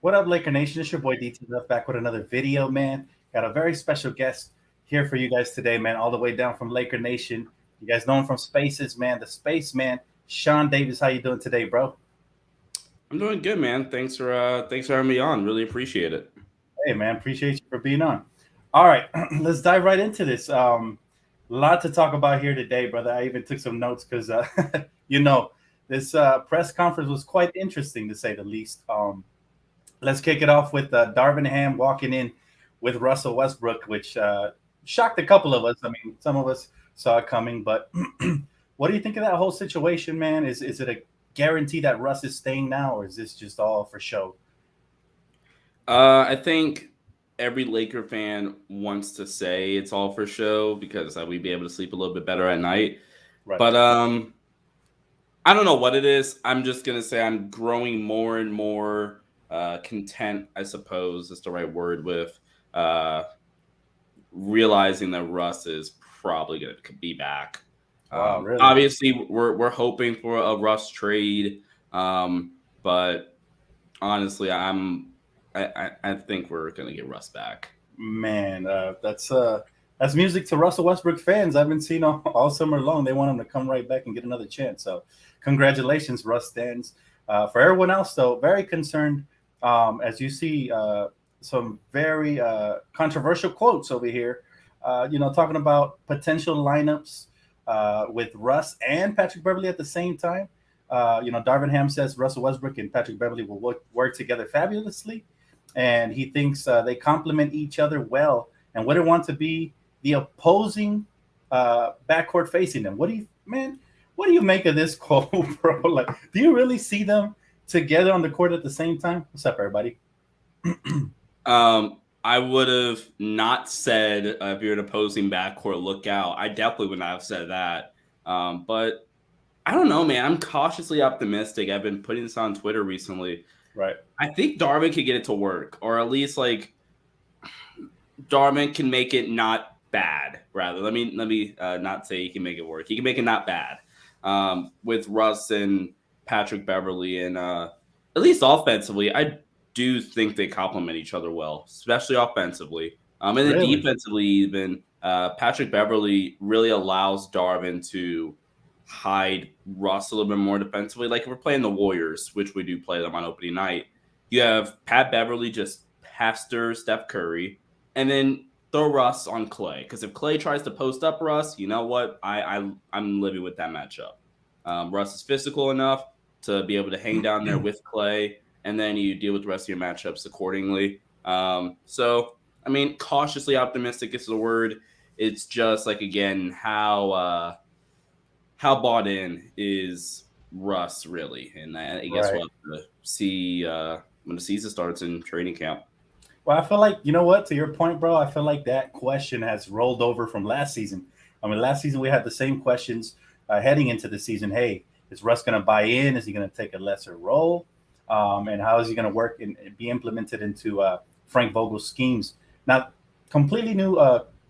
What up, Laker Nation? It's your boy Dtlf back with another video, man. Got a very special guest here for you guys today, man, all the way down from Laker Nation. You guys know him from Spaces, man, the Space Man. Sean Davis, how you doing today, bro? I'm doing good, man. Thanks for having me on. Really appreciate it. Hey, man, appreciate you for being on. All right, let's dive right into this. Lot to talk about here today, brother. I even took some notes because, you know, this press conference was quite interesting to say the least. Let's kick it off with Darvin Ham walking in with Russell Westbrook, which shocked a couple of us. I mean, some of us saw it coming, but what do you think of that whole situation, man? Is it a guarantee that Russ is staying now, or is this just all for show? I think every Laker fan wants to say it's all for show because we'd be able to sleep a little bit better at night. Right. But I don't know what it is. I'm just gonna say I'm growing more and more content. I suppose is the right word with uh, realizing that Russ is probably gonna be back. Wow, really? Obviously, we're hoping for a Russ trade, but honestly, I think we're gonna get Russ back. Man, that's music to Russell Westbrook fans. I've been seeing all summer long. They want him to come right back and get another chance. So, congratulations, Russ stands. For everyone else, though, very concerned as you see some very controversial quotes over here. Talking about potential lineups with Russ and Patrick Beverley at the same time. Darvin Ham says Russell Westbrook and Patrick Beverley will work together fabulously, and he thinks they complement each other well and wouldn't want to be the opposing backcourt facing them. What do you, man? What do you make of this quote, bro? Like, do you really see them together on the court at the same time? What's up, everybody? I would have not said if you're an opposing backcourt, look out. I definitely would not have said that. But I don't know, man. I'm cautiously optimistic. I've been putting this on Twitter recently. Right. I think Darvin could get it to work, or at least like Darvin can make it not bad. Rather, let me not say he can make it work. He can make it not bad with Russ and Patrick Beverley, and at least offensively, I do think they complement each other well, especially offensively. And then Really? defensively, even Patrick Beverley really allows Darvin to hide Russ a little bit more defensively. Like if we're playing the Warriors, which we do play them on opening night, you have Pat Beverley just pester Steph Curry, and then throw Russ on Clay. Because if Clay tries to post up Russ, you know what? I'm living with that matchup. Russ is physical enough to be able to hang down there with Clay, and then you deal with the rest of your matchups accordingly. So I mean, cautiously optimistic is the word. It's just like again how bought in is Russ really, and I guess Right. we'll have to see when the season starts in training camp. Well, I feel like, you know what, to your point, bro, I feel like that question has rolled over from last season. I mean, last season we had the same questions heading into the season. Hey, is Russ going to buy in? Is he going to take a lesser role? And how is he going to work and be implemented into Frank Vogel's schemes? Now, completely new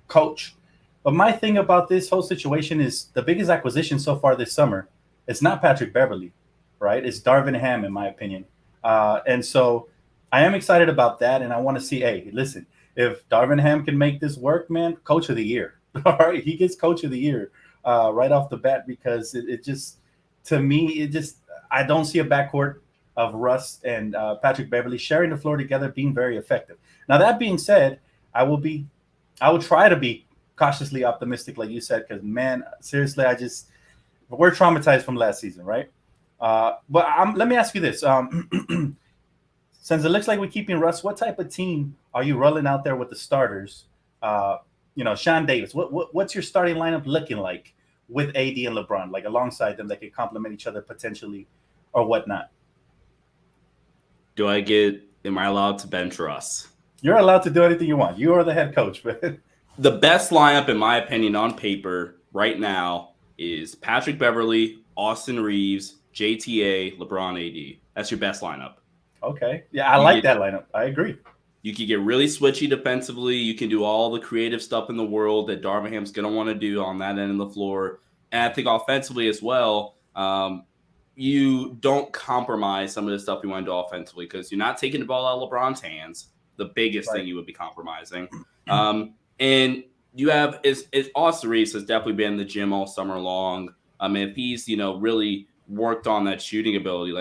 coach. But my thing about this whole situation is the biggest acquisition so far this summer. It's not Patrick Beverley, right? It's Darvin Ham, in my opinion. And so I am excited about that, and I want to see. Hey, listen, if Darvin Ham can make this work, man, Coach of the Year. All right, he gets Coach of the Year right off the bat because it just, to me, it just I don't see a backcourt of Russ and Patrick Beverley sharing the floor together being very effective. Now that being said, I will try to be cautiously optimistic, like you said, because man, seriously, we're traumatized from last season, right? But let me ask you this: since it looks like we're keeping Russ, what type of team are you rolling out there with the starters? Sean Davis. What's your starting lineup looking like with AD and LeBron, like alongside them that could complement each other potentially, or whatnot? Am I allowed to bench Russ? You're allowed to do anything you want. You are the head coach, man. The best lineup, in my opinion, on paper right now is Patrick Beverley, Austin Reeves, JTA, LeBron AD. That's your best lineup. Okay, yeah, I You like get that lineup. I agree. you can get really switchy defensively. You can do all the creative stuff in the world that Darvin Ham's going to want to do on that end of the floor. And I think offensively as well, you don't compromise some of the stuff you want to do offensively because you're not taking the ball out of LeBron's hands. The biggest thing you would be compromising. And you have is Austin Reeves has definitely been in the gym all summer long. If he's really worked on that shooting ability,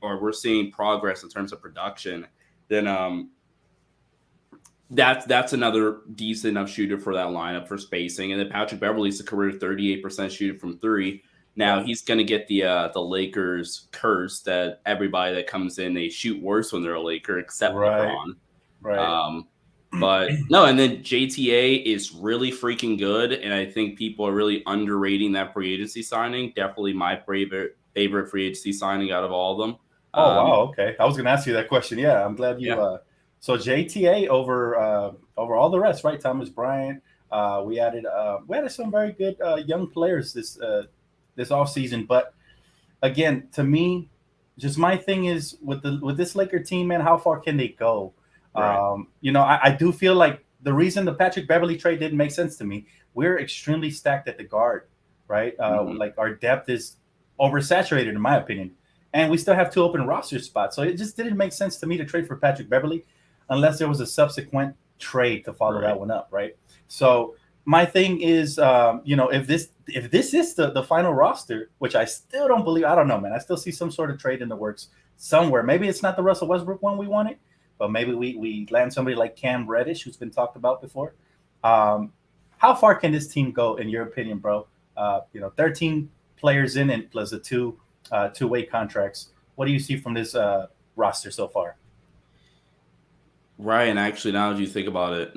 or we're seeing progress in terms of production, then that's another decent enough shooter for that lineup for spacing. And then Patrick Beverley's a career 38% shooter from three. Now he's going to get the Lakers curse that everybody that comes in, they shoot worse when they're a Laker, except LeBron. Right. But no, and then JTA is really freaking good, and I think people are really underrating that free agency signing. Definitely my favorite free agency signing out of all of them. Oh wow, okay. I was going to ask you that question. Yeah, I'm glad you. Yeah. So JTA over all the rest, right? Thomas Bryant. We added some very good young players this offseason. But again, to me, just my thing is with this Laker team, man, how far can they go? Right. I do feel like the reason the Patrick Beverley trade didn't make sense to me, we're extremely stacked at the guard, right? Like our depth is oversaturated, in my opinion. And we still have 2 open roster spots. So it just didn't make sense to me to trade for Patrick Beverley unless there was a subsequent trade to follow that one up, right? So my thing is, if this is the final roster, which I still don't believe, I don't know, man. I still see some sort of trade in the works somewhere. Maybe it's not the Russell Westbrook one we wanted, but maybe we land somebody like Cam Reddish, who's been talked about before. How far can this team go, in your opinion, bro? 13 players in and plus the two-way contracts. What do you see from this roster so far? Right, and actually, now that you think about it,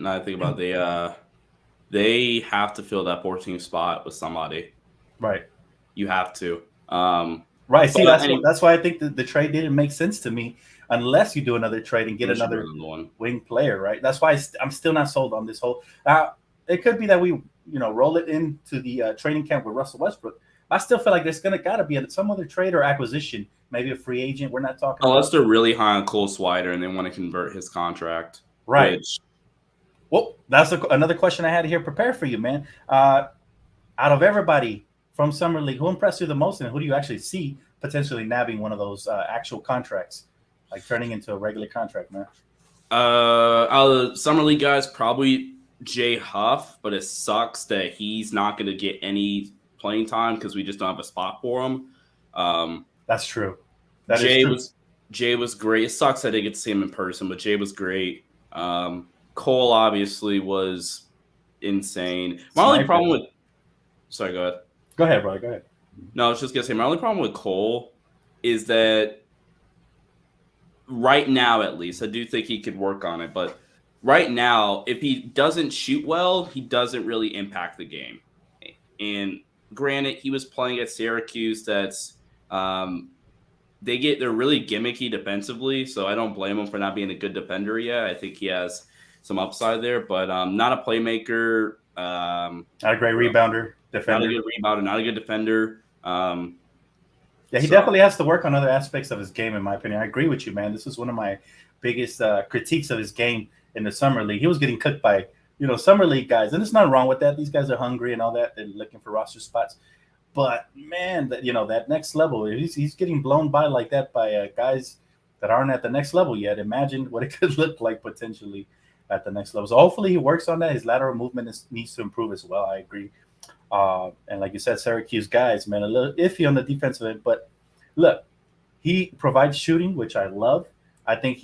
they have to fill that 14th spot with somebody. Right. You have to. Right. See, that's why I think the trade didn't make sense to me unless you do another trade and get another wing player, right? That's why I'm still not sold on this whole. It could be that we, roll it into the training camp with Russell Westbrook. I still feel like there's gotta be some other trade or acquisition, maybe a free agent. We're not talking unless they're really high on Cole Swider and they want to convert his contract, right? Well, that's another question I had here prepared for you, man. Out of everybody from Summer League, who impressed you the most, and who do you actually see potentially nabbing one of those actual contracts, like turning into a regular contract, man? Out of the Summer League guys, probably Jay Huff, but it sucks that he's not going to get any playing time because we just don't have a spot for him. That's true. Jay was great. It sucks I didn't get to see him in person, but Jay was great. Cole obviously was insane. My only problem with sorry, go ahead. Go ahead, bro. Go ahead. No, I was just gonna say my only problem with Cole is that right now, at least, I do think he could work on it. But right now, if he doesn't shoot well, he doesn't really impact the game. And granted, he was playing at Syracuse. That's they're really gimmicky defensively, so I don't blame him for not being a good defender yet. I think he has some upside there, but not a playmaker. Not a great rebounder. Defender. Not a good rebounder, not a good defender. He definitely has to work on other aspects of his game, in my opinion. I agree with you, man. This is one of my biggest critiques of his game in the Summer League. He was getting cooked by, Summer League guys, and there's nothing wrong with that. These guys are hungry and all that. They're looking for roster spots. But, man, that next level, he's getting blown by like that by guys that aren't at the next level yet. Imagine what it could look like potentially at the next level. So hopefully he works on that. His lateral movement needs to improve as well. I agree. And like you said, Syracuse guys, man, a little iffy on the defensive end. But look, he provides shooting, which I love. I think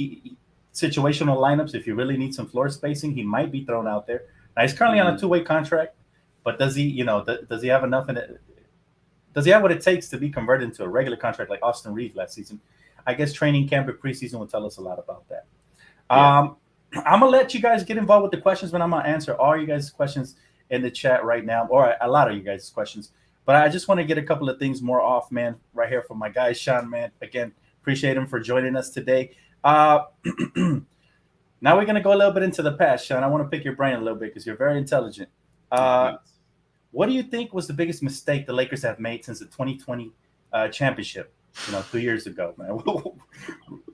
situational lineups, if you really need some floor spacing, he might be thrown out there. Now, he's currently on a 2-way contract, but does he, does he have enough in it? Does he have what it takes to be converted into a regular contract like Austin Reeves last season? I guess training camp or preseason will tell us a lot about that. Yeah. I'm going to let you guys get involved with the questions, but I'm going to answer all you guys' questions in the chat right now, or a lot of you guys' questions. But I just want to get a couple of things more off, man, right here from my guy, Sean, man. Again, appreciate him for joining us today. Now we're going to go a little bit into the past, Sean. I want to pick your brain a little bit because you're very intelligent. What do you think was the biggest mistake the Lakers have made since the 2020 championship, 2 years ago, man?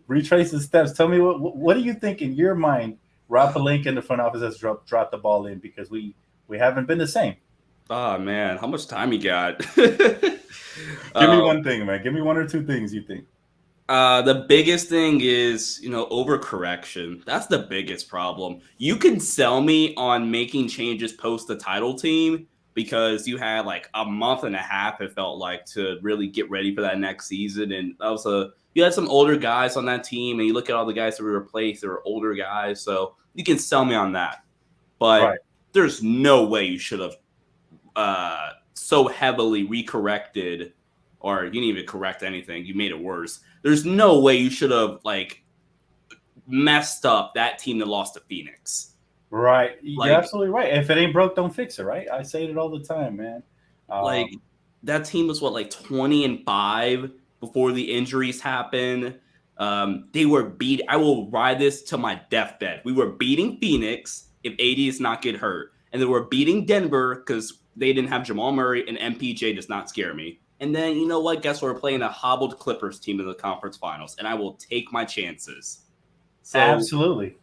Retrace the steps. Tell me, what do you think in your mind Rob Pelinka in the front office has dropped the ball in because we haven't been the same? Oh, man, how much time you got? Give me one thing, man. Give me one or two things you think. The biggest thing is, overcorrection. That's the biggest problem. You can sell me on making changes post the title team because you had like a month and a half, it felt like, to really get ready for that next season. And you had some older guys on that team, and you look at all the guys that were replaced, they were older guys. So you can sell me on that. But there's no way you should have so heavily recorrected, or you didn't even correct anything. You made it worse. There's no way you should have messed up that team that lost to Phoenix. Right. You're absolutely right. If it ain't broke, don't fix it, right? I say it all the time, man. That team was 20-5 before the injuries happened. They were beat. I will ride this to my deathbed. We were beating Phoenix if AD is not get hurt. And they were beating Denver because they didn't have Jamal Murray, and MPJ does not scare me. And then, you know what? Guess what? We're playing a hobbled Clippers team in the conference finals, and I will take my chances. So, absolutely.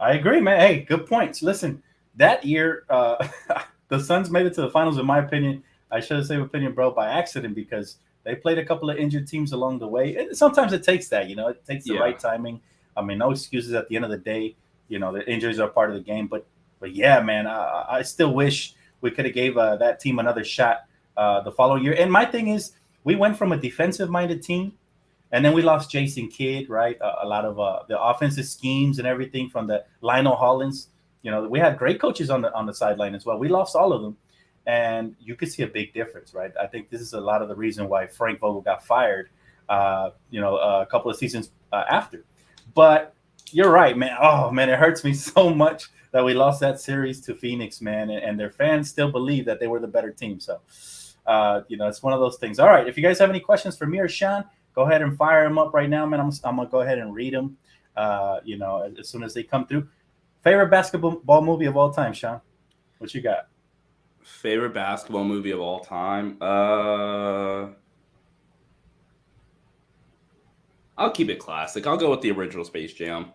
I agree, man. Hey, good points. Listen, that year, the Suns made it to the finals, in my opinion. I should have said opinion, bro, by accident because they played a couple of injured teams along the way. And sometimes it takes that, it takes the right timing. I mean, no excuses at the end of the day. The injuries are part of the game. But yeah, man, I still wish we could have gave that team another shot the following year. And my thing is, we went from a defensive-minded team, and then we lost Jason Kidd, right? A lot of the offensive schemes and everything from the Lionel Hollins. We had great coaches on the sideline as well. We lost all of them, and you could see a big difference, right? I think this is a lot of the reason why Frank Vogel got fired, a couple of seasons after. But you're right, man. Oh, man, it hurts me so much that we lost that series to Phoenix, man, and their fans still believe that they were the better team. So, it's one of those things. All right, if you guys have any questions for me or Sean, go ahead and fire them up right now, man. I'm going to go ahead and read them, as soon as they come through. Favorite basketball movie of all time, Sean? What you got? Favorite basketball movie of all time? I'll keep it classic. I'll go with the original Space Jam.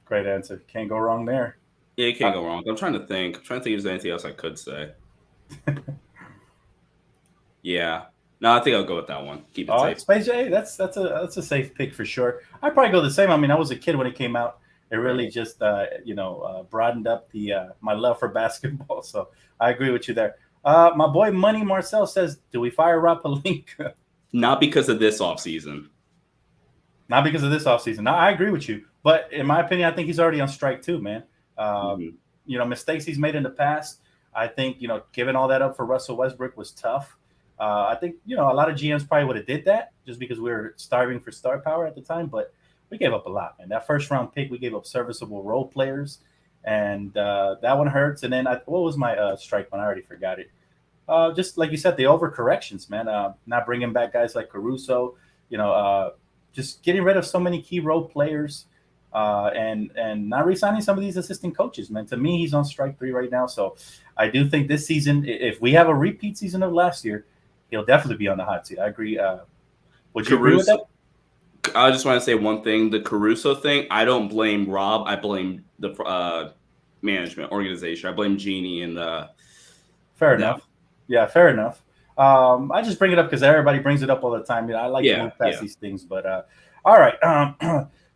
Great answer. Can't go wrong there. Yeah, you can't go wrong. I'm trying to think. if there's anything else I could say. Yeah. No, I think I'll go with that one. Keep it safe. Space Jam, that's a safe pick for sure. I'd probably go the same. I mean, I was a kid when it came out. It really just broadened up my love for basketball. So I agree with you there. My boy Money Marcel says, "Do we fire Rob Pelinka?" Not because of this offseason. Not because of this offseason. No, I agree with you. But in my opinion, I think he's already on strike too, man. Mistakes he's made in the past. I think, giving all that up for Russell Westbrook was tough. I think, a lot of GMs probably would have did that just because we were starving for star power at the time. But we gave up a lot, man. That first round pick, we gave up serviceable role players. And that one hurts. And then what was my strike one? I already forgot it. Just like you said, the overcorrections, man. Not bringing back guys like Caruso, just getting rid of so many key role players. And not re-signing some of these assistant coaches, man. To me, he's on strike 3 right now. So I do think this season, if we have a repeat season of last year, he'll definitely be on the hot seat. I agree. Would you agree with that? I just want to say one thing. The Caruso thing, I don't blame Rob. I blame the management organization. I blame Jeannie and Fair enough. Yeah, fair enough. I just bring it up because everybody brings it up all the time. I like to move past these things. But all right.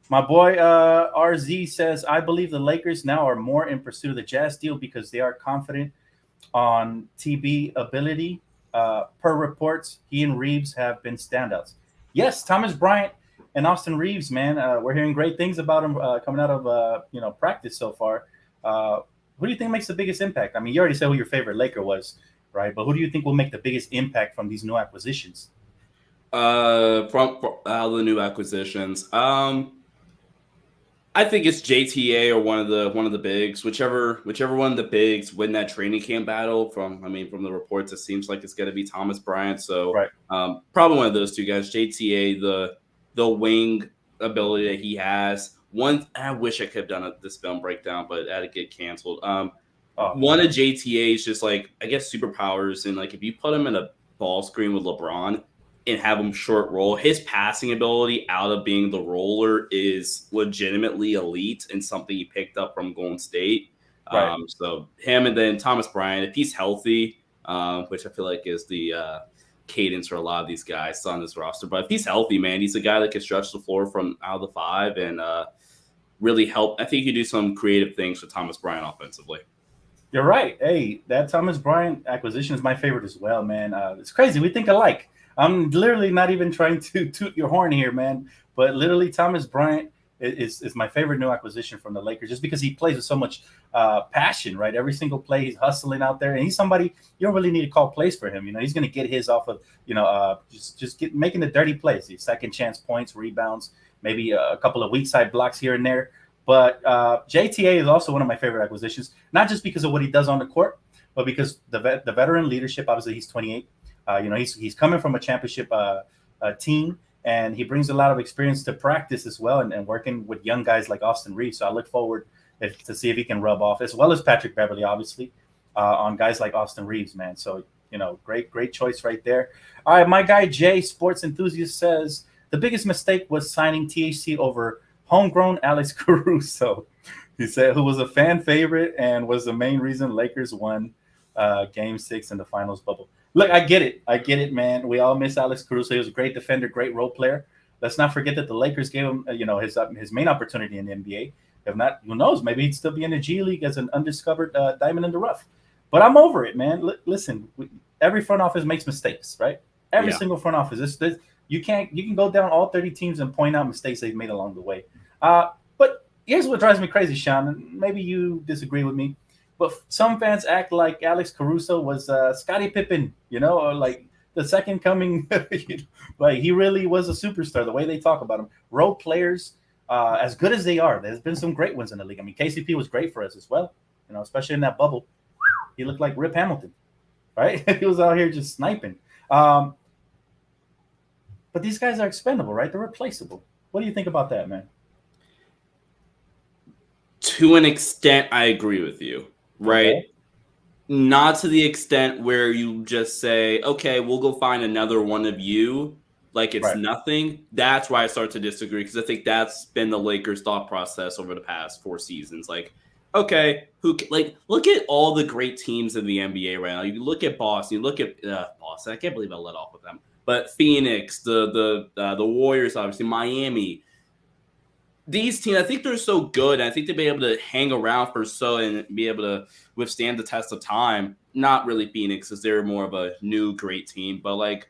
My boy RZ says, I believe the Lakers now are more in pursuit of the Jazz deal because they are confident on TB ability. Per reports, he and Reeves have been standouts. Yes, Thomas Bryant and Austin Reeves, man. We're hearing great things about him coming out of practice so far. Who do you think makes the biggest impact? I mean, you already said who your favorite Laker was, right? But who do you think will make the biggest impact from these new acquisitions? From the new acquisitions, I think it's JTA or one of the bigs, whichever one of the bigs win that training camp battle. From the reports, it seems like it's going to be Thomas Bryant. So right. Probably one of those two guys. JTA, the wing ability that he has. One, I wish I could have done this film breakdown, but it had to get canceled. One of JTA's just I guess superpowers, and if you put him in a ball screen with LeBron and have him short roll, his passing ability out of being the roller is legitimately elite and something he picked up from Golden State. Right. So him, and then Thomas Bryant, if he's healthy, which I feel like is the cadence for a lot of these guys on this roster. But if he's healthy, man, he's a guy that can stretch the floor from out of the five and really help. I think he could do some creative things with Thomas Bryant offensively. You're right. Hey, that Thomas Bryant acquisition is my favorite as well, man. It's crazy. We think alike. I'm literally not even trying to toot your horn here, man. But literally, Thomas Bryant is my favorite new acquisition from the Lakers, just because he plays with so much passion, right? Every single play, he's hustling out there, and he's somebody you don't really need to call plays for him. He's going to get his off of just making the dirty plays, the second chance points, rebounds, maybe a couple of weak side blocks here and there. But JTA is also one of my favorite acquisitions, not just because of what he does on the court, but because the veteran leadership. Obviously, he's 28. He's coming from a championship team, and he brings a lot of experience to practice as well, and working with young guys like Austin Reeves. So I look forward to see if he can rub off, as well as Patrick Beverley, obviously, on guys like Austin Reeves, man. So, great choice right there. All right, my guy Jay, sports enthusiast, says the biggest mistake was signing THC over homegrown Alex Caruso. He said, who was a fan favorite and was the main reason Lakers won Game 6 in the finals bubble. Look, I get it, man. We all miss Alex Caruso. He was a great defender, great role player. Let's not forget that the Lakers gave him, his main opportunity in the NBA. If not, who knows? Maybe he'd still be in the G League as an undiscovered diamond in the rough. But I'm over it, man. Listen, every front office makes mistakes, right? Every single front office. You can go down all 30 teams and point out mistakes they've made along the way. But here's what drives me crazy, Sean. And maybe you disagree with me. But some fans act like Alex Caruso was Scottie Pippen, or like the second coming. Like he really was a superstar. The way they talk about him, role players, as good as they are, there's been some great ones in the league. I mean, KCP was great for us as well. Especially in that bubble, he looked like Rip Hamilton, right? He was out here just sniping. But these guys are expendable, right? They're replaceable. What do you think about that, man? To an extent, I agree with you. Right. Okay. Not to the extent where you just say, okay, we'll go find another one of you. Like it's nothing. That's why I start to disagree, because I think that's been the Lakers' thought process over the past 4 seasons. Like, okay, look at all the great teams in the NBA right now. You look at Boston, you look at Boston. I can't believe I let off with them. But Phoenix, the Warriors, obviously, Miami. These teams, I think they're so good. I think they'll be able to hang around and be able to withstand the test of time. Not really Phoenix, because they're more of a new great team. But like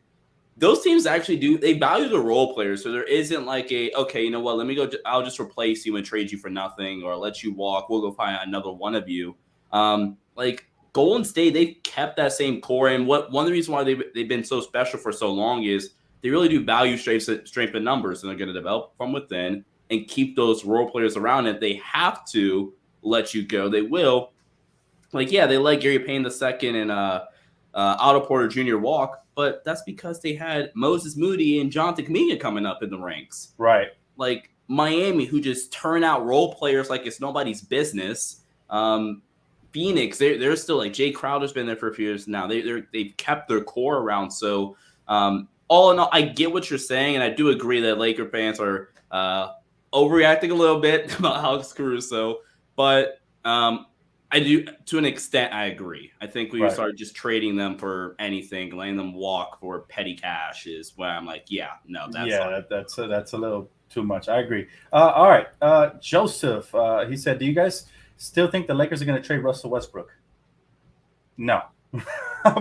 those teams actually they value the role players. So there isn't like okay, you know what? Let me go. I'll just replace you and trade you for nothing, or let you walk. We'll go find another one of you. Like Golden State, they've kept that same core. And one of the reasons why they've been so special for so long is they really do value strength in numbers, and they're going to develop from within and keep those role players around it. They have to let you go. They will. Like, yeah, they let Gary Payne II and Otto Porter Jr. walk, but that's because they had Moses Moody and Jonathan Kuminga coming up in the ranks. Right. Like Miami, who just turn out role players like it's nobody's business. Phoenix, they're still like Jay Crowder's been there for a few years now. They've kept their core around. So all in all, I get what you're saying, and I do agree that Laker fans are overreacting a little bit about Alex Caruso, but I do, to an extent, I agree. I think we start just trading them for anything, letting them walk for petty cash is when I'm like, that's a little too much. I agree. All right, Joseph, he said, do you guys still think the Lakers are going to trade Russell Westbrook? No.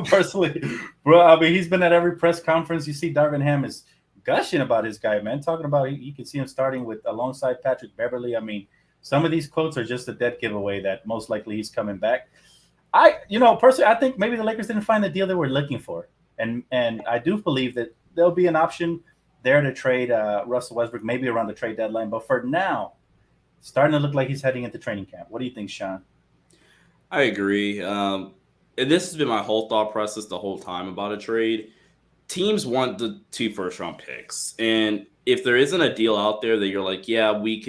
Personally, bro, I mean, he's been at every press conference. You see Darvin Ham is gushing about his guy, man, talking about you can see him starting alongside Patrick Beverley. I mean, some of these quotes are just a dead giveaway that most likely he's coming back. Personally, I think maybe the Lakers didn't find the deal they were looking for. And I do believe that there'll be an option there to trade Russell Westbrook, maybe around the trade deadline. But for now, starting to look like he's heading into training camp. What do you think, Sean? I agree. And this has been my whole thought process the whole time about a trade. Teams want the 2 first-round picks. And if there isn't a deal out there that you're like, yeah, we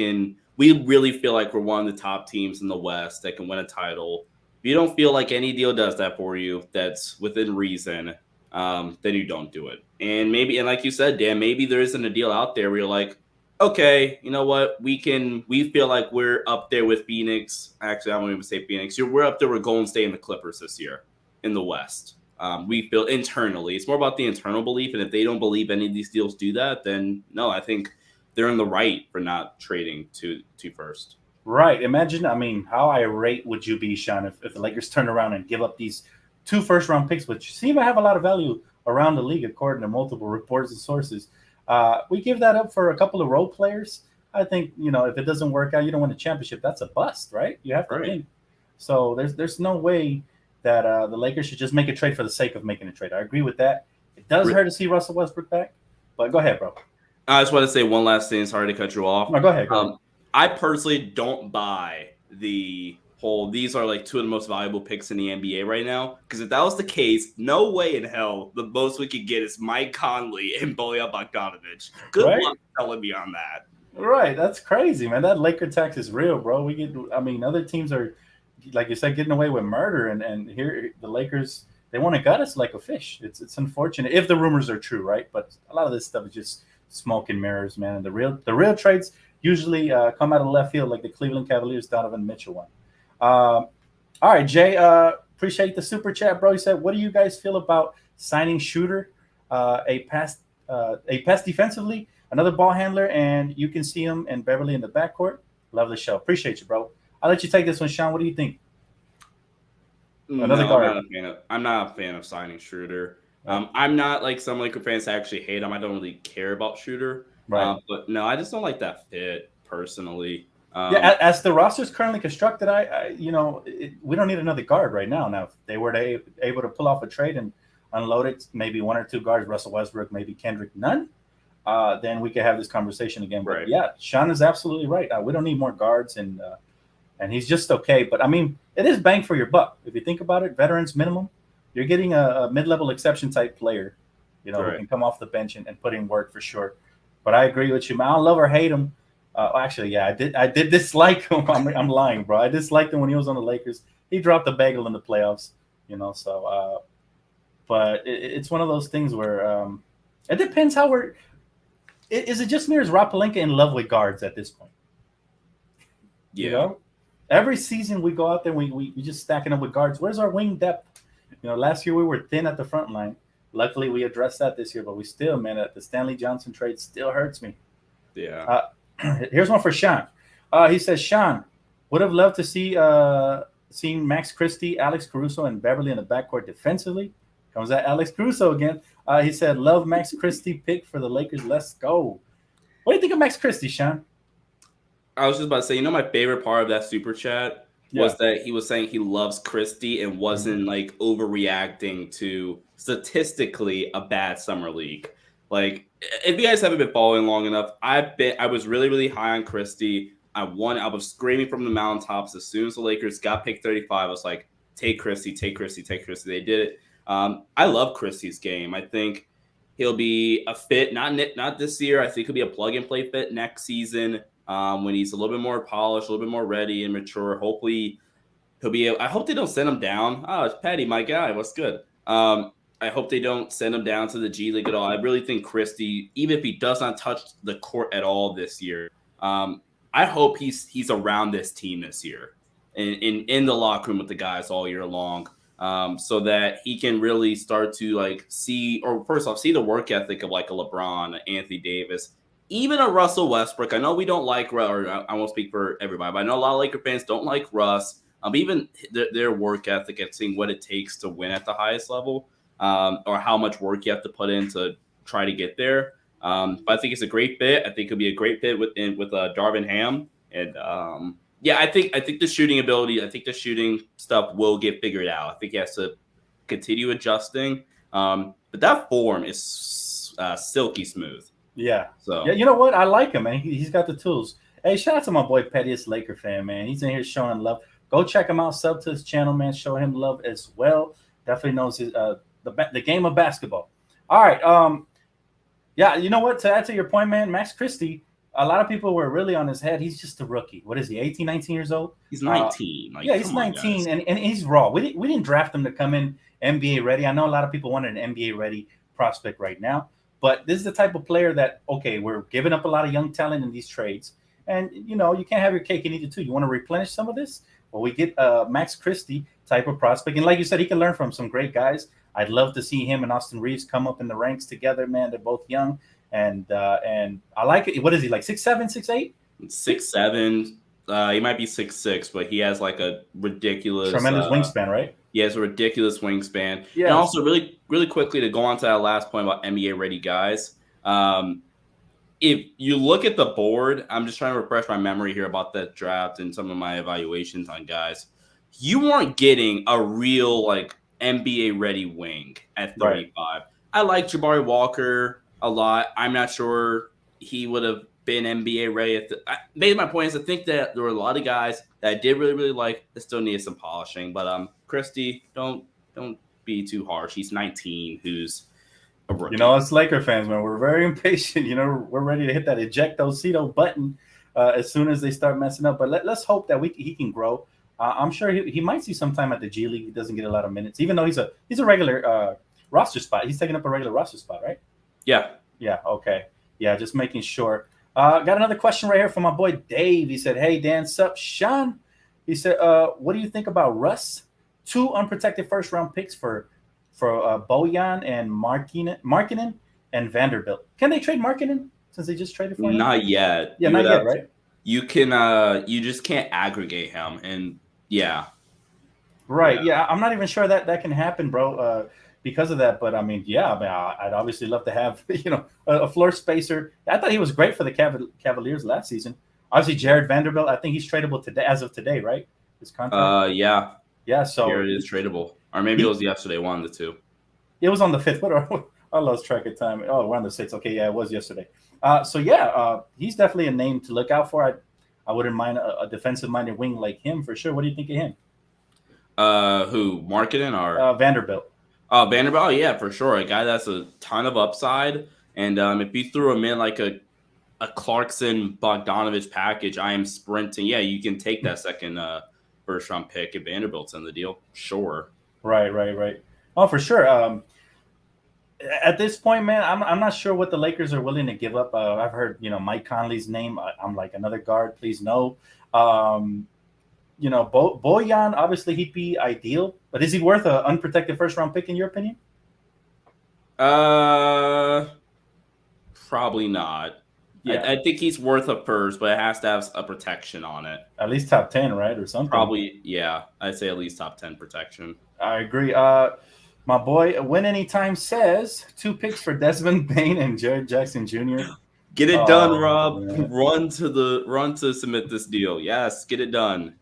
really feel like we're one of the top teams in the West that can win a title. If you don't feel like any deal does that for you, that's within reason, then you don't do it. And like you said, Dan, maybe there isn't a deal out there where you're like, okay, you know what? We feel like we're up there with Phoenix. Actually, I won't even say Phoenix. We're up there with Golden State and the Clippers this year in the West. we feel internally. It's more about the internal belief. And if they don't believe any of these deals do that, then no, I think they're in the right for not trading to first. Right. Imagine, I mean, how irate would you be, Sean, if the Lakers turn around and give up these 2 first-round picks, which seem to have a lot of value around the league, according to multiple reports and sources. We give that up for a couple of role players. I think, if it doesn't work out, you don't win a championship. That's a bust, right? You have to think. So there's no way that the Lakers should just make a trade for the sake of making a trade. I agree with that. It does hurt to see Russell Westbrook back, but go ahead, bro. I just want to say one last thing. Sorry to cut you off. No, go ahead. I personally don't buy the whole these are like 2 of the most valuable picks in the NBA right now. Because if that was the case, no way in hell the most we could get is Mike Conley and Bojan Bogdanovic. Good luck telling me on that. Right. That's crazy, man. That Laker tax is real, bro. Other teams are, like you said, getting away with murder. And here the Lakers, they want to gut us like a fish. It's unfortunate if the rumors are true, right? But a lot of this stuff is just smoke and mirrors, man. The real trades usually come out of left field, like the Cleveland Cavaliers, Donovan Mitchell one. All right, Jay, appreciate the super chat, bro. He said, what do you guys feel about signing Schroeder, a pass defensively, another ball handler, and you can see him and Beverley in the backcourt? Love the show. Appreciate you, bro. I'll let you take this one, Sean. What do you think? Another guard. I'm not a fan of signing Schroeder. I'm not like some Laker fans actually hate him. I don't really care about Schroeder. Right. But no, I just don't like that fit personally. As the roster is currently constructed, we don't need another guard right now. Now, if they were able to pull off a trade and unload it, maybe 1 or 2 guards, Russell Westbrook, maybe Kendrick Nunn, then we could have this conversation again. But right. Yeah, Sean is absolutely right. We don't need more guards, and he's just okay. But I mean, it is bang for your buck if you think about it. Veterans minimum. You're getting a mid-level exception type player, who can come off the bench and put in work for sure. But I agree with you, man. I don't love or hate him. Actually, yeah, I did dislike him. I'm lying, bro. I disliked him when he was on the Lakers. He dropped the bagel in the playoffs, So, but it's one of those things where it depends how we're. Is it just me or is Rob Pelinka in love with guards at this point? Yeah. Every season we go out there, we just stacking up with guards. Where's our wing depth? Last year we were thin at the front line. Luckily, we addressed that this year, but we still, man, the Stanley Johnson trade still hurts me. Yeah. Here's one for Sean. He says, Sean, would have loved to see seen Max Christie, Alex Caruso, and Beverley in the backcourt defensively. Comes at Alex Caruso again. He said, love Max Christie pick for the Lakers. Let's go. What do you think of Max Christie, Sean? I was just about to say, my favorite part of that super chat was that he was saying he loves Christie and wasn't like overreacting to statistically a bad summer league. Like, if you guys haven't been following long enough, I was really, really high on Christie. I was screaming from the mountaintops as soon as the Lakers got pick 35. I was like, take Christie, take Christie, take Christie. They did it. I love Christie's game. I think he'll be a fit, not this year. I think he'll be a plug-and-play fit next season. When he's a little bit more polished, a little bit more ready and mature. Hopefully he'll be I hope they don't send him down. Oh, it's Patty, my guy. What's good? I hope they don't send him down to the G League at all. I really think Christie, even if he does not touch the court at all this year, I hope he's around this team this year in the locker room with the guys all year long, so that he can really start to see the work ethic of like a LeBron, Anthony Davis, even a Russell Westbrook. I know we don't like, or I won't speak for everybody, but I know a lot of Laker fans don't like Russ. Even their work ethic and seeing what it takes to win at the highest level, or how much work you have to put in to try to get there. But I think it's a great fit. I think it'll be a great fit with Darvin Ham. And I think the shooting ability, I think the shooting stuff will get figured out. I think he has to continue adjusting. But that form is silky smooth. Yeah. So yeah, you know what? I like him, man. He's got the tools. Hey, shout out to my boy Pettiest Laker fan, man. He's in here showing love. Go check him out. Sub to his channel, man. Show him love as well. Definitely knows his the game of basketball. All right. Yeah, you know what? To add to your point, man, Max Christie, a lot of people were really on his head. He's just a rookie. What is he, 18, 19 years old? He's 19. He's 19, and he's raw. We didn't draft him to come in NBA ready. I know a lot of people wanted an NBA ready prospect right now, but this is the type of player that, okay, we're giving up a lot of young talent in these trades, and, you can't have your cake and eat it too. You want to replenish some of this? Well, we get Max Christie type of prospect, and like you said, he can learn from some great guys. I'd love to see him and Austin Reeves come up in the ranks together, man. They're both young, and I like it. What is he, like 6'7", 6'8"? 6'7". He might be 6'6", but he has like a ridiculous tremendous wingspan, right? He has a ridiculous wingspan. Yes. And also, really quickly to go on to that last point about NBA ready guys. If you look at the board, I'm just trying to refresh my memory here about that draft and some of my evaluations on guys. You weren't getting a real like NBA ready wing at 35. Right. I like Jabari Walker a lot. I'm not sure he would have been NBA ready. Maybe my point is I think that there were a lot of guys that I did really like that still needed some polishing. But Christie, don't be too harsh. He's 19. Who's a rookie. You know, us Laker fans, man, we're very impatient. You know, we're ready to hit that ejectocito button as soon as they start messing up. But let's hope that he can grow. I'm sure he might see some time at the G League. He doesn't get a lot of minutes, even though he's a regular roster spot. He's taking up a regular roster spot, right? Yeah. Yeah. Okay. Yeah. Just making sure. Got another question right here from my boy Dave. He said, "Hey Dan, sup, Sean?" He said, "What do you think about Russ? 2 unprotected first round picks for Bojan and Markkinen and Vanderbilt. Can they trade Markkinen since they just traded for him? Not yet. Yeah, not yet, right? You can you just can't aggregate him, and yeah. Right. Yeah, I'm not even sure that can happen, bro. Because of that, but I mean, yeah, I'd obviously love to have a floor spacer. I thought he was great for the Cavaliers last season. Obviously, Jared Vanderbilt. I think he's tradable today, as of today, right? His contract. Yeah. So here it is tradable, or maybe it was yesterday. One of the two. It was on the 5th. I lost track of time. Oh, we're on the 6th. Okay, yeah, it was yesterday. He's definitely a name to look out for. I wouldn't mind a defensive-minded wing like him for sure. What do you think of him? Who, Markkinen or Vanderbilt? Vanderbilt, yeah, for sure. A guy that's a ton of upside, and if you threw him in like a Clarkson Bogdanovich package, I am sprinting. Yeah, you can take that second first round pick if Vanderbilt's in the deal. Sure. Right. Oh, for sure. At this point, man, I'm not sure what the Lakers are willing to give up. I've heard, Mike Conley's name. I'm like, another guard, please no. Bojan, obviously he'd be ideal, but is he worth an unprotected first round pick in your opinion? Probably not. Yeah. I think he's worth a first, but it has to have a protection on it. At least top 10, right, or something. Probably, yeah. I'd say at least top 10 protection. I agree. My boy, Win Anytime says 2 picks for Desmond Bane and Jared Jackson Jr. Get it done, Rob. Man. Run to submit this deal. Yes, get it done.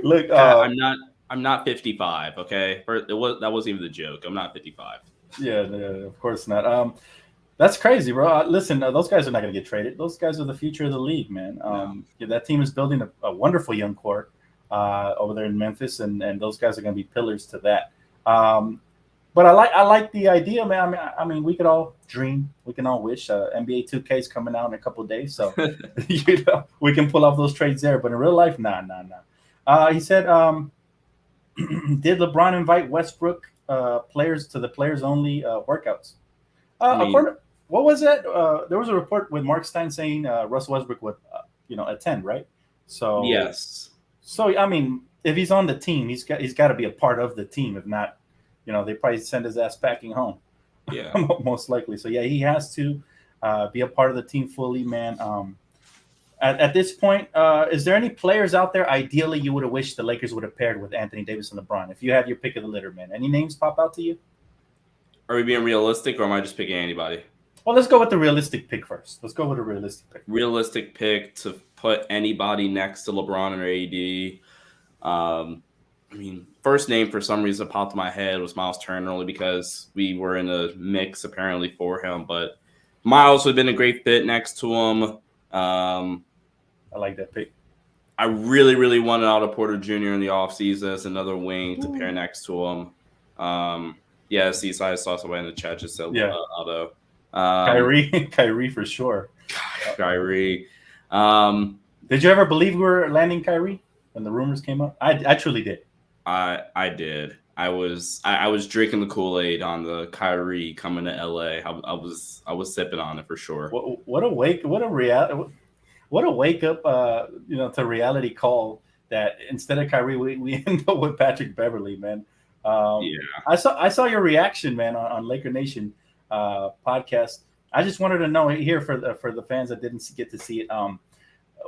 Look, I'm not 55. Okay, that wasn't even the joke. I'm not 55. Yeah, of course not. That's crazy, bro. Listen, those guys are not going to get traded. Those guys are the future of the league, man. That team is building a wonderful young core over there in Memphis, and those guys are going to be pillars to that. But I like the idea, man. I mean, we could all dream, we can all wish. NBA 2K is coming out in a couple of days, so we can pull off those trades there. But in real life, nah. He said, did LeBron invite Westbrook players to the players only workouts? What was that? There was a report with Mark Stein saying Russell Westbrook would, attend, right? So yes. So I mean, if he's on the team, he's got to be a part of the team. If not, they probably send his ass packing home. Yeah, most likely. So yeah, he has to be a part of the team fully, man. At this point, is there any players out there ideally you would have wished the Lakers would have paired with Anthony Davis and LeBron? If you have your pick of the litter, man, any names pop out to you? Are we being realistic, or am I just picking anybody? Well, let's go with the realistic pick first. Let's go with a realistic pick. Realistic pick to put anybody next to LeBron or AD. I mean, first name for some reason popped in my head was Miles Turner, only because we were in a mix apparently for him. But Miles would have been a great fit next to him. I like that pick. I really, really wanted Otto Porter Jr. in the offseason as another wing to pair next to him. I saw somebody in the chat just said Otto. Kyrie for sure. Kyrie. Did you ever believe we were landing Kyrie when the rumors came up? I truly did. I did. I was drinking the Kool-Aid on the Kyrie coming to LA. I was sipping on it for sure. What a wake up to reality call that instead of Kyrie we end up with Patrick Beverley, man. Yeah. I saw your reaction, man, on Laker Nation podcast. I just wanted to know here for the fans that didn't get to see it.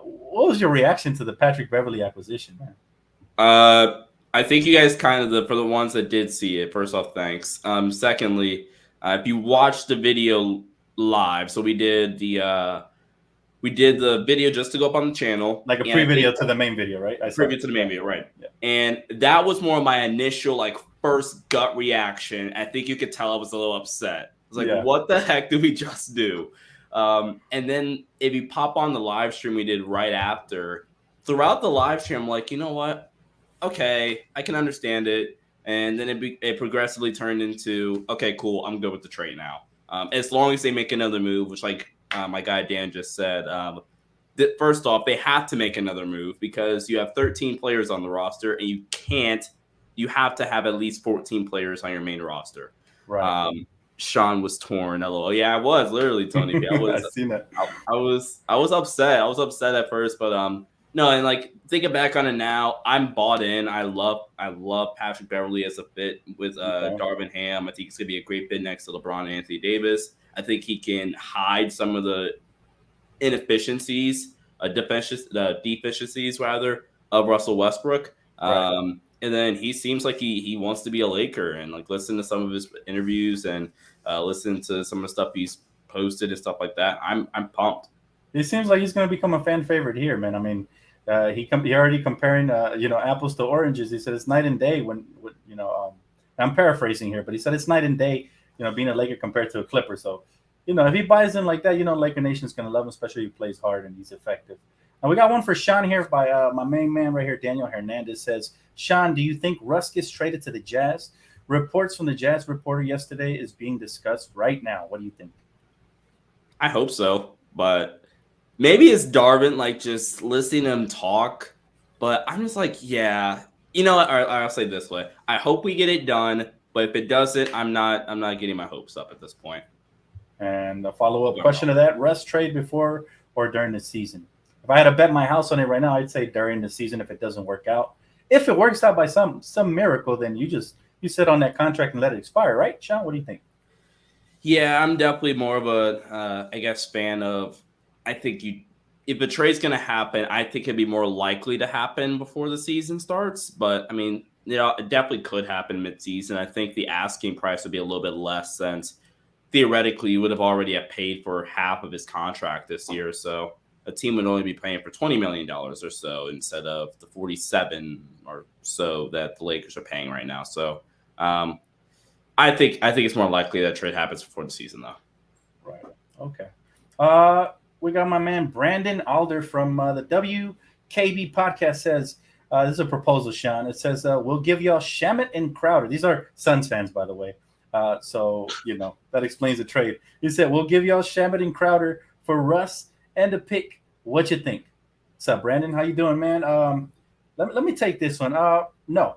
What was your reaction to the Patrick Beverley acquisition, man? I think you guys kind of for the ones that did see it. First off, thanks. Secondly, if you watched the video live, so we did the video just to go up on the channel, like a pre-video to the main video, right? Preview to the main video, right? Yeah. And that was more of my initial first gut reaction. I think you could tell I was a little upset. I was like, what the heck did we just do? And then if you pop on the live stream we did right after, throughout the live stream, I'm like, you know what? Okay, I can understand it. And then it progressively turned into, okay, cool, I'm good with the trade now. As long as they make another move, which my guy Dan just said, first off, they have to make another move because you have 13 players on the roster and you have to have at least 14 players on your main roster. Right. Sean was torn. LOL. Yeah, I was literally, Tony. I've seen that. I was upset. I was upset at first, but no, and thinking back on it now, I'm bought in. I love Patrick Beverley as a fit with Darvin Ham. I think he's gonna be a great fit next to LeBron and Anthony Davis. I think he can hide some of the inefficiencies, deficiencies rather, of Russell Westbrook. Right. And then he seems like he wants to be a Laker, and listen to some of his interviews and listen to some of the stuff he's posted and stuff like that. I'm pumped. It seems like he's going to become a fan favorite here, man. I mean, he already comparing apples to oranges. He said it's night and day when I'm paraphrasing here, but he said it's night and day, being a Laker compared to a Clipper. So, if he buys in like that, Laker Nation is going to love him, especially if he plays hard and he's effective. And we got one for Sean here by my main man right here, Daniel Hernandez says, Sean, do you think Russ gets traded to the Jazz? Reports from the Jazz reporter yesterday is being discussed right now. What do you think? I hope so, but maybe it's Darvin, just listening to him talk. But I'm just yeah. I'll say it this way. I hope we get it done, but if it doesn't, I'm not getting my hopes up at this point. And a follow-up question to that, Russ trade before or during the season? If I had to bet my house on it right now, I'd say during the season if it doesn't work out. If it works out by some miracle, then you sit on that contract and let it expire, right, Sean? What do you think? Yeah, I'm definitely more of a, fan of. I think if a trade's going to happen, I think it'd be more likely to happen before the season starts. But I mean, it definitely could happen mid-season. I think the asking price would be a little bit less since theoretically you would have already paid for half of his contract this year. So a team would only be paying for $20 million or so instead of the 47 or so that the Lakers are paying right now. So I think it's more likely that trade happens before the season, though. Right. Okay. We got my man Brandon Alder from the WKB podcast says, this is a proposal, Sean. It says, we'll give y'all Shamet and Crowder. These are Suns fans, by the way. So, that explains the trade. He said, we'll give y'all Shamet and Crowder for Russ and a pick. What you think? What's up, Brandon? How you doing, man? Let me take this one. No.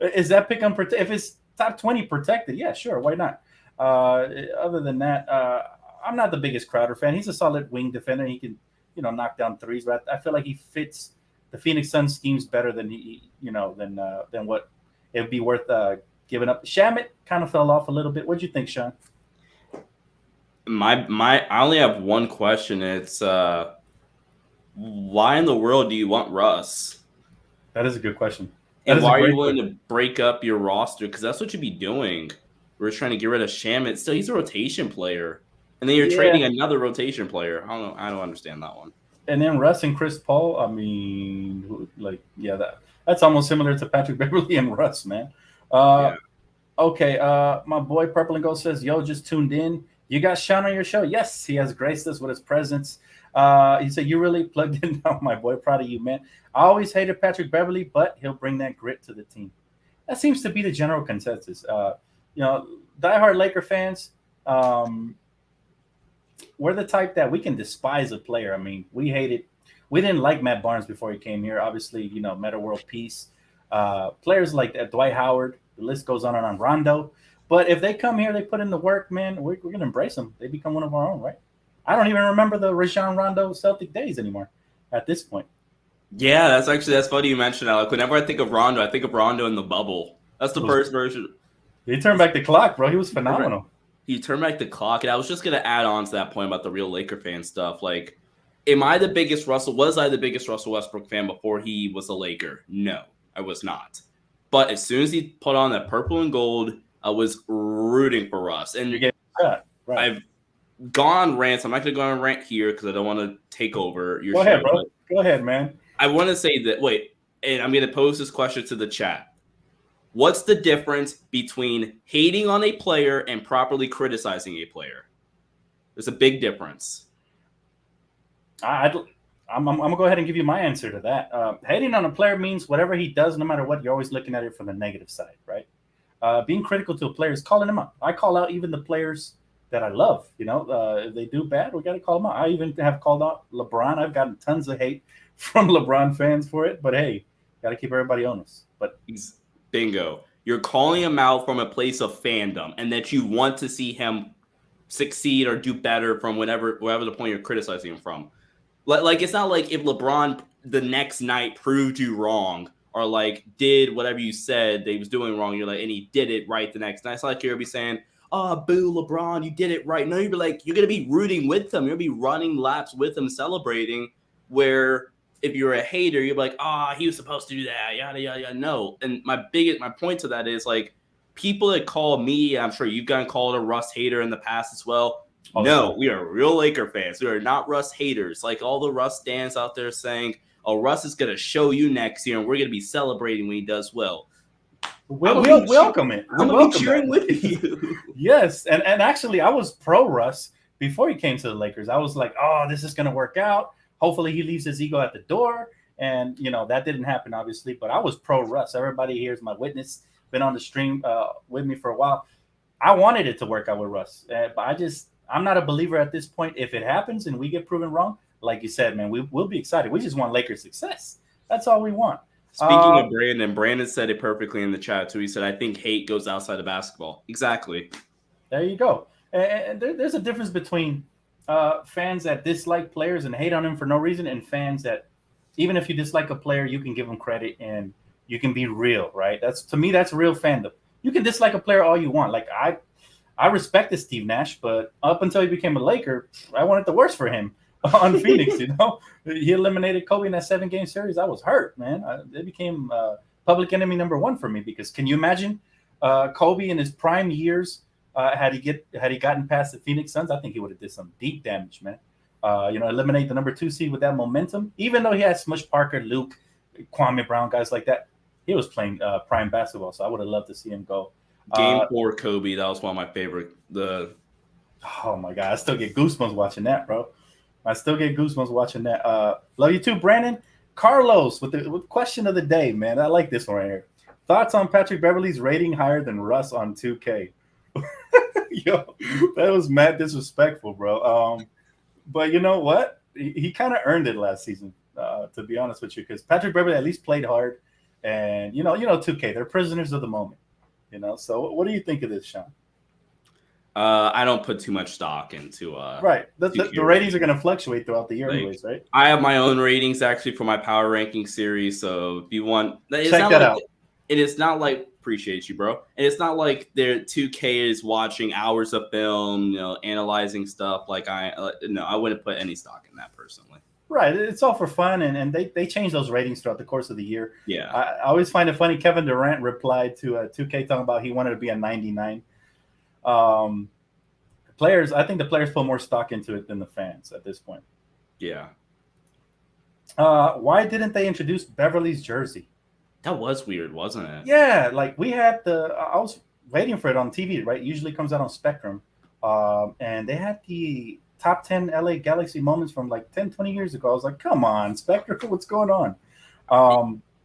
Is that pick unprotected? If it's top 20 protected, yeah, sure. Why not? Other than that, I'm not the biggest Crowder fan. He's a solid wing defender. He can, knock down threes, but I feel like he fits the Phoenix Suns schemes better than than what it would be worth giving up. Shamet kind of fell off a little bit. What'd you think, Sean? I only have one question. It's why in the world do you want Russ? That is a good question. And why are you willing to break up your roster? Because that's what you'd be doing. We're trying to get rid of Shamet. Still, he's a rotation player. And then you're trading another rotation player. I don't understand that one. And then Russ and Chris Paul, that's almost similar to Patrick Beverley and Russ, man. Okay, my boy Purple and Gold says, yo, just tuned in. You got Sean on your show? Yes, he has graced us with his presence. He said, you really plugged in now, my boy. Proud of you, man. I always hated Patrick Beverley, but he'll bring that grit to the team. That seems to be the general consensus. Diehard Laker fans, we're the type that we can despise a player. I mean, we didn't like Matt Barnes before he came here. Obviously, Meta World Peace. Players like that, Dwight Howard, the list goes on and on, Rondo. But if they come here, they put in the work, man, we're going to embrace them. They become one of our own, right? I don't even remember the Rajon Rondo Celtic days anymore at this point. Yeah, that's funny you mentioned that. Whenever I think of Rondo in the bubble. That's the first version. He turned back the clock, bro. He was phenomenal. He turned back the clock, and I was just gonna add on to that point about the real Laker fan stuff. Like, was I the biggest Russell Westbrook fan before he was a Laker? No, I was not. But as soon as he put on that purple and gold, I was rooting for Russ. And right. I've gone on rants. I'm not gonna go on rant here because I don't want to take over your show. Go ahead, bro. Go ahead, man. I want to say that. Wait, and I'm gonna pose this question to the chat. What's the difference between hating on a player and properly criticizing a player? There's a big difference. I'm gonna go ahead and give you my answer to that. Hating on a player means whatever he does, no matter what, you're always looking at it from the negative side, right? Being critical to a player is calling him out. I call out even the players that I love. If they do bad, we got to call them out. I even have called out LeBron. I've gotten tons of hate from LeBron fans for it, but hey, got to keep everybody honest. But bingo. You're calling him out from a place of fandom and that you want to see him succeed or do better from wherever the point you're criticizing him from. Like, it's not like if LeBron the next night proved you wrong or like did whatever you said that he was doing wrong, you're like, and he did it right the next night. It's not like you're gonna be saying, "Oh, boo, LeBron, you did it right." No, you'd be like, you're gonna be rooting with him. You're gonna be running laps with him, celebrating. Where if you're a hater, you're like, "Oh, he was supposed to do that." Yada yada yada. No, and my point to that is like people that call me. I'm sure you've gotten called a Russ hater in the past as well. No, we are real Laker fans. We are not Russ haters. Like all the Russ stands out there saying, "Oh, Russ is going to show you next year, and we're going to be celebrating when he does well." We'll welcome it. I'm going to be cheering with you. Yes, and actually, I was pro Russ before he came to the Lakers. I was like, "Oh, this is going to work out. Hopefully, he leaves his ego at the door." And that didn't happen, obviously. But I was pro Russ. Everybody here is my witness. Been on the stream with me for a while. I wanted it to work out with Russ, but I'm not a believer at this point. If it happens and we get proven wrong, like you said, man, we'll be excited. We just want Lakers success. That's all we want. Speaking of Brandon said it perfectly in the chat too. He said, "I think hate goes outside of basketball." Exactly. There you go. And there's a difference between fans that dislike players and hate on them for no reason, and fans that even if you dislike a player, you can give them credit and you can be real, right? To me, that's real fandom. You can dislike a player all you want. Like I respected Steve Nash, but up until he became a Laker, I wanted the worst for him on Phoenix. He eliminated Kobe in that 7-game series. I was hurt, man. They became public enemy number one for me because can you imagine Kobe in his prime years? Had he gotten past the Phoenix Suns, I think he would have did some deep damage, man. Eliminate the number 2 seed with that momentum. Even though he had Smush Parker, Luke, Kwame Brown, guys like that, he was playing prime basketball. So I would have loved to see him go. Game 4 Kobe, that was one of my favorite. Oh my God, I still get goosebumps watching that, bro. Love you too, Brandon. Carlos with the question of the day, man. I like this one right here. Thoughts on Patrick Beverley's rating higher than Russ on 2K? Yo, that was mad disrespectful, bro. But you know what? He kind of earned it last season, to be honest with you, because Patrick Beverley at least played hard, and 2K, they're prisoners of the moment. So what do you think of this, Sean? I don't put too much stock into right. The ratings are going to fluctuate throughout the year, anyways, right? I have my own ratings actually for my power ranking series. So if you want, check that out. It is not like appreciate you, bro. And it's not like their 2K is watching hours of film, analyzing stuff. Like I wouldn't put any stock in that personally. Right. It's all for fun, and they change those ratings throughout the course of the year. Yeah. I always find it funny. Kevin Durant replied to 2K talking about he wanted to be a 99. I think the players put more stock into it than the fans at this point. Yeah. Why didn't they introduce Beverley's jersey? That was weird, wasn't it? Yeah, like we had I was waiting for it on TV, right? It usually comes out on Spectrum. And they had the top 10 LA Galaxy moments from like 10, 20 years ago. I was like, come on, Spectrum, what's going on?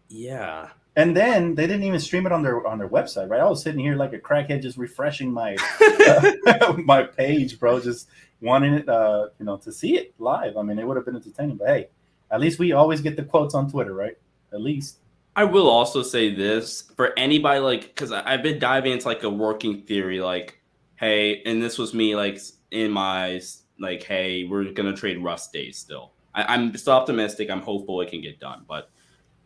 Yeah. And then they didn't even stream it on their website, right? I was sitting here like a crackhead just refreshing my my page, bro, just wanting it to see it live. I mean, it would have been entertaining, but hey, at least we always get the quotes on Twitter, right? At least. I will also say this for anybody, like, because I've been diving into like a working theory, like, hey, and this was me, like, in my, like, hey, we're going to trade Russ days still. I'm still optimistic. I'm hopeful it can get done. But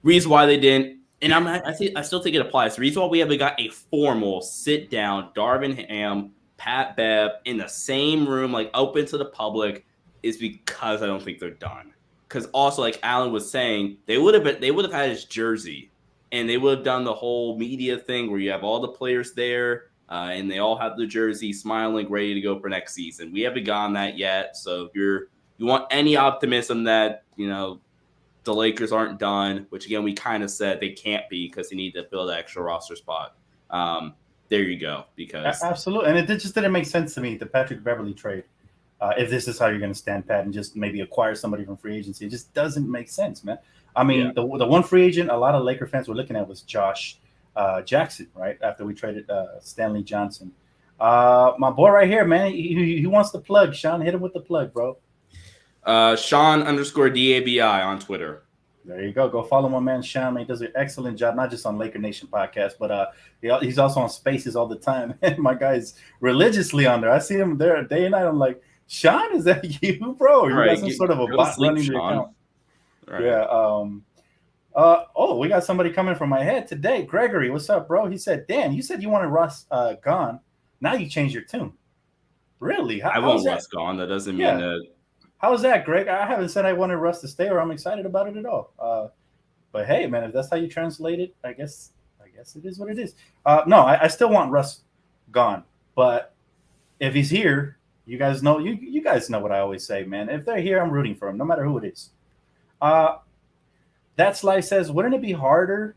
reason why they didn't, And I still think it applies. The reason why we haven't got a formal sit down Darvin Ham, Pat Bev in the same room, like open to the public, is because I don't think they're done. Because also, like Alan was saying, they would have had his jersey, and they would have done the whole media thing where you have all the players there, and they all have the jersey, smiling, ready to go for next season. We haven't gotten that yet. So if you want any optimism that the Lakers aren't done, which again we kind of said they can't be because they need to fill the extra roster spot. There you go. Because absolutely, and it just didn't make sense to me, the Patrick Beverley trade. If this is how you're going to stand pat and just maybe acquire somebody from free agency, it just doesn't make sense, man. I mean, the one free agent a lot of Laker fans were looking at was Josh Jackson, right? After we traded Stanley Johnson. My boy right here, man, he wants the plug. Sean, hit him with the plug, bro. Sean_DABI on Twitter. There you go. Go follow my man Sean. He does an excellent job, not just on Laker Nation podcast, but he's also on Spaces all the time. My guy's religiously on there. I see him there day and night. I'm like, Sean, is that you, bro? You got some sort of a bot running your account. Right. Yeah. We got somebody coming from my head today. Gregory, what's up, bro? He said, Dan, you said you wanted Russ gone. Now you changed your tune. Really? I want Russ gone. That doesn't mean that. How is that, Greg? I haven't said I wanted Russ to stay or I'm excited about it at all. But hey, man, if that's how you translate it, I guess it is what it is. No, I still want Russ gone. But if he's here, you guys know you guys know what I always say, man. If they're here, I'm rooting for them, no matter who it is. That Slice says, wouldn't it be harder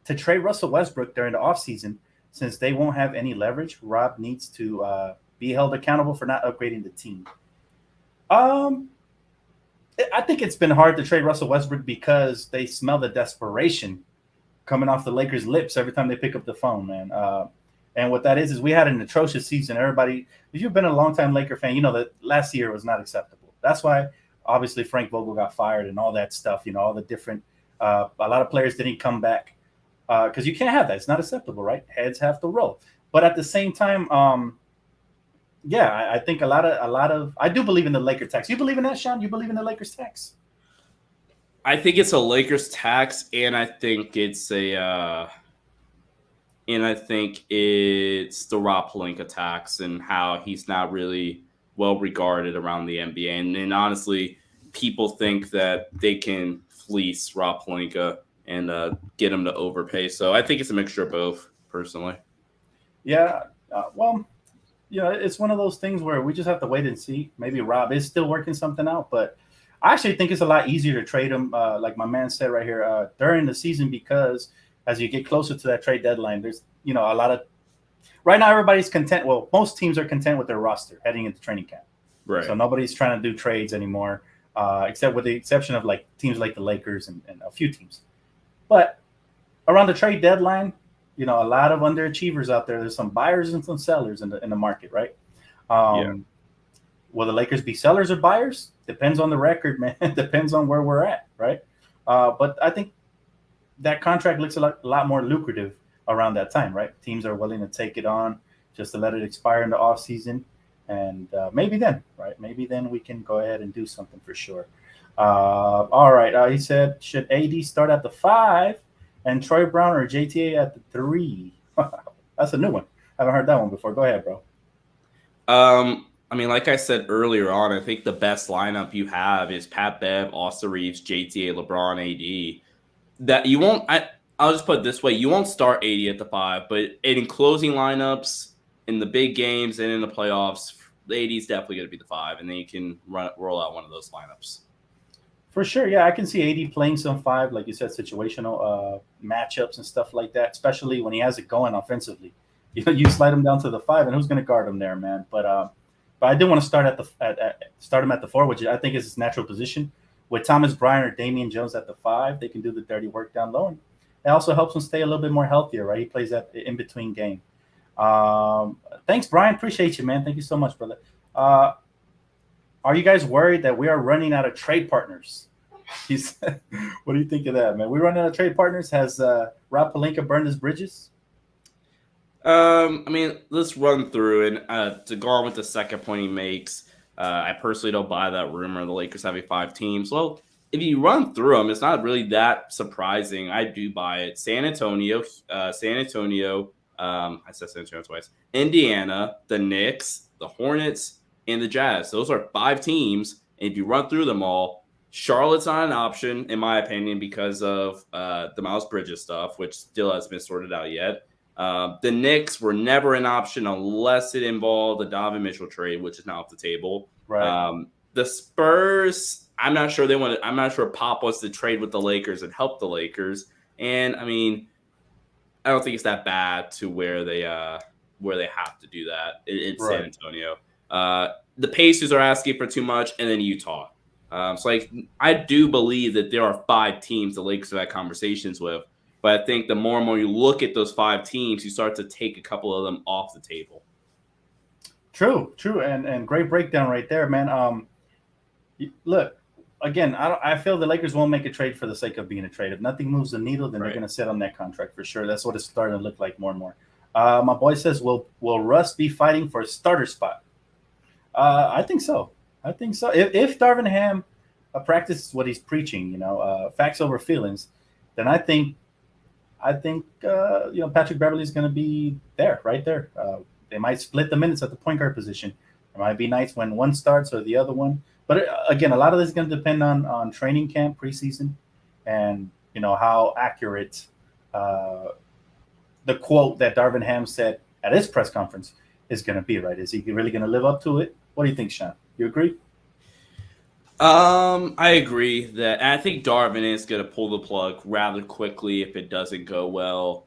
to trade Russell Westbrook during the offseason since they won't have any leverage? Rob needs to be held accountable for not upgrading the team. I think it's been hard to trade Russell Westbrook because they smell the desperation coming off the Lakers' lips every time they pick up the phone, man. And what that is we had an atrocious season. Everybody, if you've been a longtime Laker fan, you know that last year was not acceptable. That's why, obviously, Frank Vogel got fired and all that stuff, all the different a lot of players didn't come back because you can't have that. It's not acceptable, right? Heads have to roll. But at the same time, I think a lot of I do believe in the Laker tax. You believe in that, Sean? You believe in the Lakers tax? I think it's a Lakers tax, and I think it's the Rob Pelinka tax and how he's not really well regarded around the NBA. And then honestly, people think that they can fleece Rob Pelinka and get him to overpay. So I think it's a mixture of both, personally. Yeah. It's one of those things where we just have to wait and see. Maybe Rob is still working something out, but I actually think it's a lot easier to trade him, like my man said right here, during the season, because as you get closer to that trade deadline, there's, a lot of – right now everybody's content. Well, most teams are content with their roster heading into training camp. Right. So nobody's trying to do trades anymore, except with the exception of like teams like the Lakers and a few teams. But around the trade deadline, a lot of underachievers out there. There's some buyers and some sellers in the market, right? Will the Lakers be sellers or buyers? Depends on the record, man. Depends on where we're at, right? But I think that contract looks a lot more lucrative around that time, right? Teams are willing to take it on just to let it expire in the offseason. And maybe then, right? Maybe then we can go ahead and do something for sure. All right. He said, should AD start at the 5 and Troy Brown or JTA at the 3? That's a new one. I haven't heard that one before. Go ahead, bro. Like I said earlier on, I think the best lineup you have is Pat Bev, Austin Reeves, JTA, LeBron, AD. That you won't. I'll just put it this way: you won't start AD at the 5, but in closing lineups, in the big games, and in the playoffs, the AD is definitely going to be the 5, and then you can roll out one of those lineups. For sure, yeah, I can see AD playing some 5, like you said, situational matchups and stuff like that, especially when he has it going offensively. You slide him down to the 5, and who's going to guard him there, man? But I did want to start start him at the 4, which I think is his natural position. With Thomas Bryant or Damian Jones at the 5, they can do the dirty work down low. And it also helps him stay a little bit more healthier, right? He plays that in between game. Thanks, Brian. Appreciate you, man. Thank you so much, brother. Are you guys worried that we are running out of trade partners? He said, what do you think of that, man? We running out of trade partners? Has Rob Pelinka burned his bridges? Let's run through and to go on with the second point he makes. I personally don't buy that rumor of the Lakers having 5 teams. Well, if you run through them, it's not really that surprising. I do buy it. San Antonio, I said San Antonio twice. Indiana, the Knicks, the Hornets, and the Jazz. Those are 5 teams. And if you run through them all, Charlotte's not an option, in my opinion, because of the Miles Bridges stuff, which still hasn't been sorted out yet. The Knicks were never an option unless it involved the Donovan Mitchell trade, which is now off the table. Right. The Spurs, I'm not sure I'm not sure Pop wants to trade with the Lakers and help the Lakers. And I mean, I don't think it's that bad to where they have to do that in Right. San Antonio. The Pacers are asking for too much, and then Utah. So like, I do believe that there are 5 teams the Lakers have had conversations with, but I think the more and more you look at those 5 teams, you start to take a couple of them off the table. True, and great breakdown right there, man. Look, again, I feel the Lakers won't make a trade for the sake of being a trade. If nothing moves the needle, then they're going to sit on that contract for sure. That's what it's starting to look like more and more. My boy says, will Russ be fighting for a starter spot? I think so. If Darvin Ham practices what he's preaching, facts over feelings, then I think Patrick Beverley is going to be right there. They might split the minutes at the point guard position. There might be nights when one starts or the other one. But again, a lot of this is going to depend on training camp, preseason, and how accurate the quote that Darvin Ham said at his press conference is going to be. Right? Is he really going to live up to it? What do you think, Sean? You agree? I agree that I think Darvin is going to pull the plug rather quickly if it doesn't go well.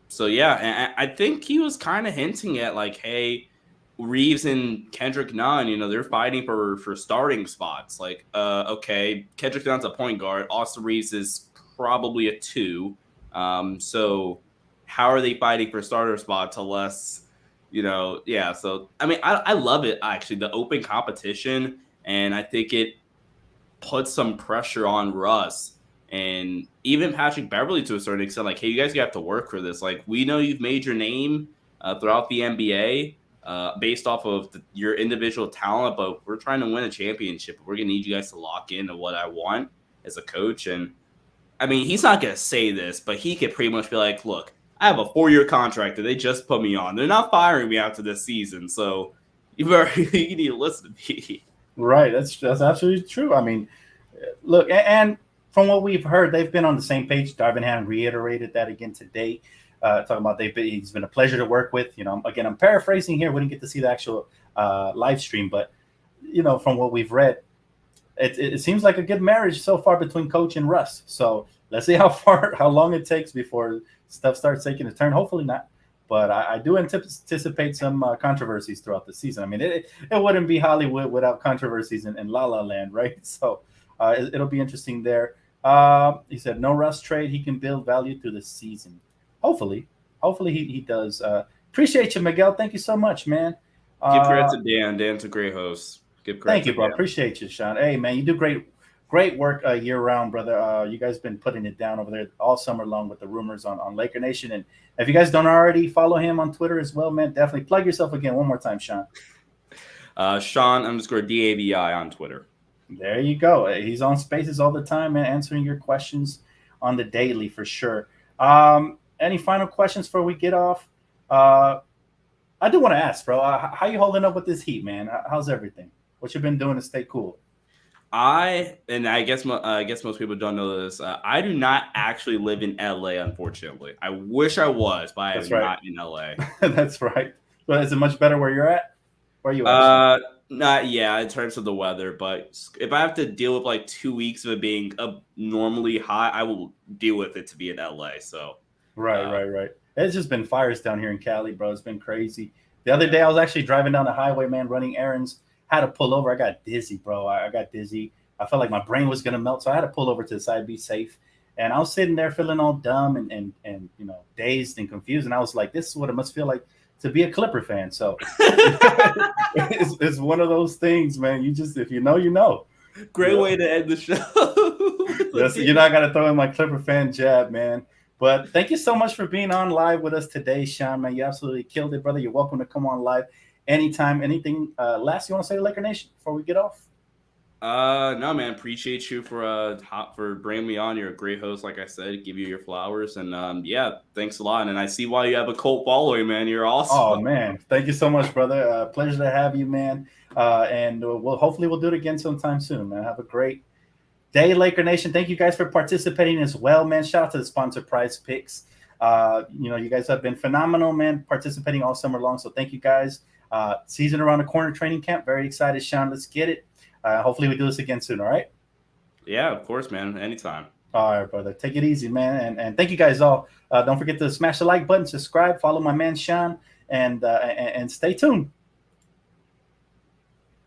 So yeah, I think he was kind of hinting at like, hey, Reeves and Kendrick Nunn, they're fighting for starting spots. Like, okay, Kendrick Nunn's a point guard. Austin Reeves is probably a 2. So how are they fighting for starter spots unless, yeah. So, I mean, I love it, actually, the open competition. And I think it puts some pressure on Russ and even Patrick Beverley to a certain extent. Like, hey, you guys have to work for this. Like, we know you've made your name throughout the NBA based off of your individual talent, but we're trying to win a championship. We're going to need you guys to lock into what I want as a coach. And, I mean, he's not going to say this, but he could pretty much be like, look, I have a 4-year contract that they just put me on. They're not firing me after this season, so you need to listen to me. Right, that's absolutely true. I mean, look, and from what we've heard, they've been on the same page. Darvin Ham reiterated that again today, talking about he's been a pleasure to work with. Again, I'm paraphrasing here. We didn't get to see the actual live stream, but from what we've read, it seems like a good marriage so far between Coach and Russ. So let's see how long it takes before stuff starts taking a turn. Hopefully not. But I do anticipate some controversies throughout the season. I mean, it wouldn't be Hollywood without controversies in La La Land, right? So it'll be interesting there. He said, no Russ trade. He can build value through the season. Hopefully he does. Appreciate you, Miguel. Thank you so much, man. Give credit to Dan. Dan's a great host. Give credit. Thank you, bro. Dan. Appreciate you, Sean. Hey, man, you do great work year round, brother. You guys been putting it down over there all summer long with the rumors on Laker Nation. And if you guys don't already follow him on Twitter as well, man, definitely plug yourself again one more time, Sean. Sean_DAVI on Twitter. There you go. He's on Spaces all the time, man, answering your questions on the daily for sure. Any final questions before we get off? I do want to ask, bro, how you holding up with this heat, man? How's everything? What you been doing to stay cool? I guess most people don't know this. I do not actually live in LA, unfortunately. I wish I was, but I am not in LA. That's right. But is it much better where you're at? Where are you at? Not in terms of the weather, but if I have to deal with like 2 weeks of it being abnormally hot, I will deal with it to be in LA. So right. It's just been fires down here in Cali, bro. It's been crazy. The other day I was actually driving down the highway, man, running errands. Had to pull over. I got dizzy, bro. I got dizzy. I felt like my brain was gonna melt, so I had to pull over to the side, be safe. And I was sitting there feeling all dumb and dazed and confused. And I was like, this is what it must feel like to be a Clipper fan. So it's one of those things, man. You just, if you know, you know. Great way to end the show. You're not gonna throw in my Clipper fan jab, man. But thank you so much for being on live with us today, Sean, man. You absolutely killed it, brother. You're welcome to come on live anytime. Anything last you want to say to Laker Nation before we get off? No, man. Appreciate you for bringing me on. You're a great host, like I said. Give you your flowers, and yeah, thanks a lot. And I see why you have a cult following, man. You're awesome. Oh man, thank you so much, brother. Pleasure to have you, man. And hopefully we'll do it again sometime soon, man. Have a great day, Laker Nation. Thank you guys for participating as well, man. Shout out to the sponsor Prize Picks. You guys have been phenomenal, man, participating all summer long. So thank you guys. Season around the corner, training camp. Very excited, Sean. Let's get it. Hopefully we do this again soon. All right. Yeah, of course, man. Anytime. All right, brother. Take it easy, man. And thank you guys all. Don't forget to smash the like button, subscribe, follow my man Sean, and stay tuned.